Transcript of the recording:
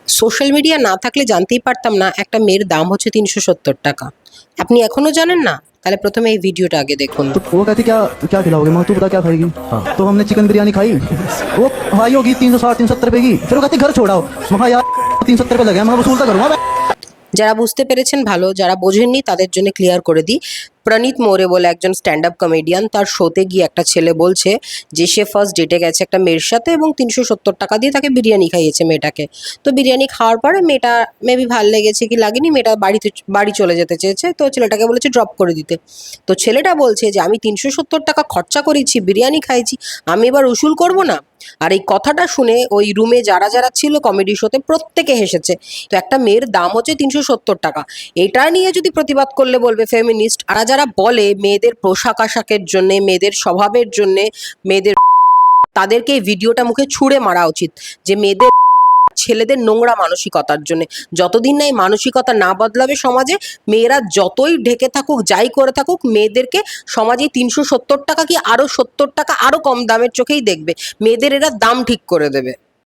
Social media না থাকলে জানতেই পারতাম না একটা মেয়ের দাম হচ্ছে ৩৭০ টাকা। আপনি এখনো জানেন না? তাহলে প্রথমে এই ভিডিওটা আগে দেখুন। तो वो कहती क्या क्या खिलाओगे, मैं तू बता क्या खाएगी। तो हमने चिकन बिरयानी खाई, वो भाई होगी 360-370 रुपए की। फिर वो कहती घर छोड़ाओ, मैं यार 370 रुपए लगे, मैं वसूल तो करूँगा। যারা বুঝতে পেরেছেন ভালো, যারা বোঝেননি তাদের জন্য ক্লিয়ার করে দিই। প্রণীত মোরে বলে একজন স্ট্যান্ড আপ কমেডিয়ান, তার শোতে গিয়ে একটা ছেলে বলছে যে সে ফার্স্ট ডেটে গেছে একটা মেয়ের সাথে এবং ৩৭০ টাকা দিয়ে তাকে বিরিয়ানি খাইয়েছে মেয়েটাকে। তো বিরিয়ানি খাওয়ার পরে মেয়েটা মেবি ভাল লেগেছে কি লাগেনি, মেয়েটা বাড়ি চলে যেতে চেয়েছে, তো ছেলেটাকে বলেছে ড্রপ করে দিতে। তো ছেলেটা বলছে যে আমি ৩৭০ টাকা খরচা করেছি, বিরিয়ানি খাইছি, আমি এবার উসুল করব না। আর এই কথাটা শুনে ওই রুমে যারা যারা ছিল কমেডি শোতে প্রত্যেকে হেসেছে। তো একটা মেয়ের দাম হচ্ছে ৩৭০ টাকা, এটা নিয়ে যদি প্রতিবাদ করলে বলবে ফেমিনিস্ট। আর যারা বলে মেয়েদের পোশাক আশাকের জন্যে, মেয়েদের স্বভাবের জন্যে, মেয়েদের, তাদেরকে এই ভিডিওটা মুখে ছুঁড়ে মারা উচিত যে মেয়েদের ছেলেদের নোংরা মানসিকতার জন্য। যতদিন না এই মানসিকতা না বদলাবে সমাজে, মেয়েরা যতই ঢেকে থাকুক, যাই করে থাকুক, মেয়েদেরকে সমাজে ৩৭০ টাকা কি আরও ৭০ টাকা আরও কম দামের চোখেই দেখবে। মেয়েদের এরা দাম ঠিক করে দেবে।